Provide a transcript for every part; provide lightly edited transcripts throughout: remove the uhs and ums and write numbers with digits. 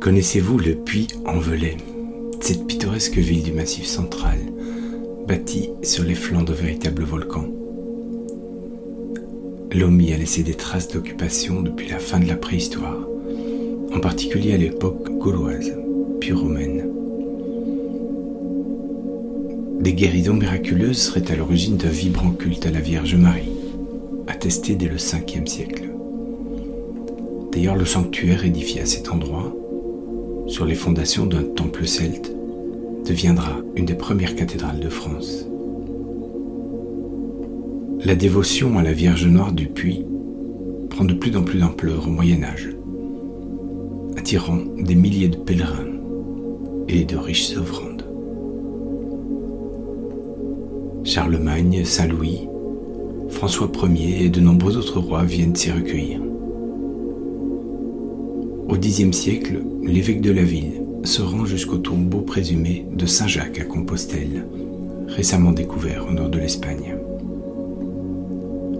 Connaissez-vous le Puy-en-Velay, cette pittoresque ville du Massif central, bâtie sur les flancs de véritables volcans? L'homme y a laissé des traces d'occupation depuis la fin de la préhistoire, en particulier à l'époque gauloise, puis romaine. Des guérisons miraculeuses seraient à l'origine d'un vibrant culte à la Vierge Marie, attesté dès le 5e siècle. D'ailleurs, le sanctuaire édifié à cet endroit, sur les fondations d'un temple celte, deviendra une des premières cathédrales de France. La dévotion à la Vierge Noire du Puy prend de plus en plus d'ampleur au Moyen Âge, attirant des milliers de pèlerins et de riches offrandes. Charlemagne, Saint-Louis, François Ier et de nombreux autres rois viennent s'y recueillir. Au Xe siècle, l'évêque de la ville se rend jusqu'au tombeau présumé de Saint-Jacques à Compostelle, récemment découvert au nord de l'Espagne.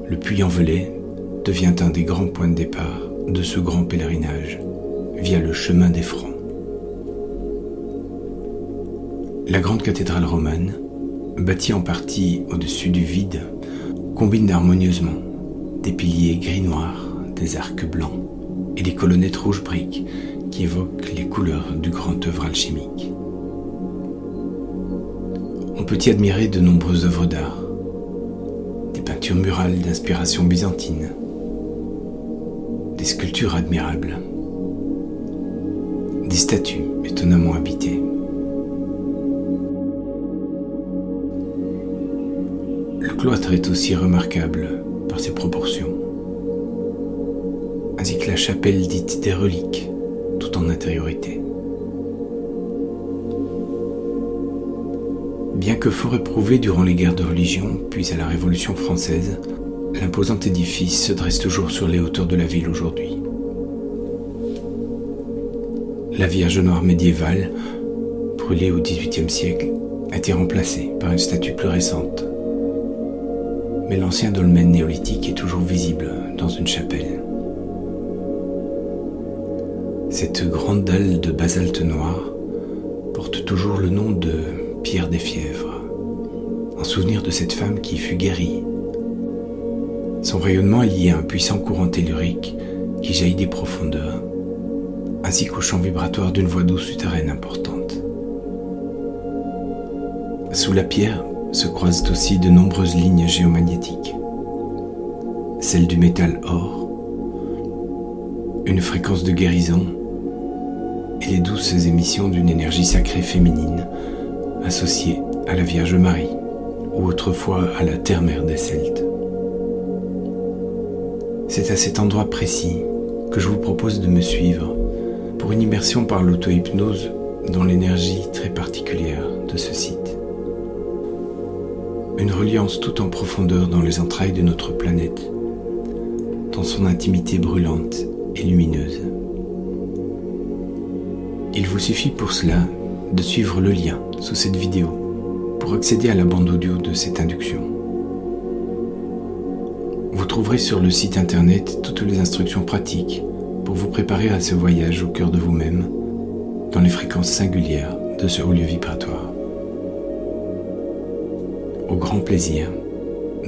Le Puy-en-Velay devient un des grands points de départ de ce grand pèlerinage via le chemin des Francs. La grande cathédrale romane, bâtie en partie au-dessus du vide, combine harmonieusement des piliers gris-noirs, des arcs blancs et des colonnettes rouge brique qui évoquent les couleurs du grand œuvre alchimique. On peut y admirer de nombreuses œuvres d'art, des peintures murales d'inspiration byzantine, des sculptures admirables, des statues étonnamment habitées. Le cloître est aussi remarquable par ses proportions, ainsi que la chapelle dite des reliques, tout en intériorité. Bien que fort éprouvé durant les guerres de religion, puis à la Révolution française, l'imposant édifice se dresse toujours sur les hauteurs de la ville aujourd'hui. La Vierge Noire médiévale, brûlée au XVIIIe siècle, a été remplacée par une statue plus récente. Mais l'ancien dolmen néolithique est toujours visible dans une chapelle. Cette grande dalle de basalte noir porte toujours le nom de Pierre des Fièvres, en souvenir de cette femme qui fut guérie. Son rayonnement est lié à un puissant courant tellurique qui jaillit des profondeurs, ainsi qu'au champ vibratoire d'une voie d'eau souterraine importante. Sous la pierre se croisent aussi de nombreuses lignes géomagnétiques, celle du métal or, une fréquence de guérison et les douces émissions d'une énergie sacrée féminine associée à la Vierge Marie ou autrefois à la terre-mère des Celtes. C'est à cet endroit précis que je vous propose de me suivre pour une immersion par l'auto-hypnose dans l'énergie très particulière de ce site. Une reliance tout en profondeur dans les entrailles de notre planète, dans son intimité brûlante et lumineuse. Il vous suffit pour cela de suivre le lien sous cette vidéo pour accéder à la bande audio de cette induction. Vous trouverez sur le site internet toutes les instructions pratiques pour vous préparer à ce voyage au cœur de vous-même, dans les fréquences singulières de ce haut lieu vibratoire. Au grand plaisir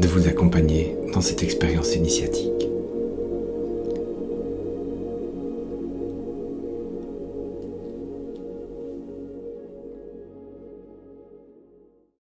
de vous accompagner dans cette expérience initiatique.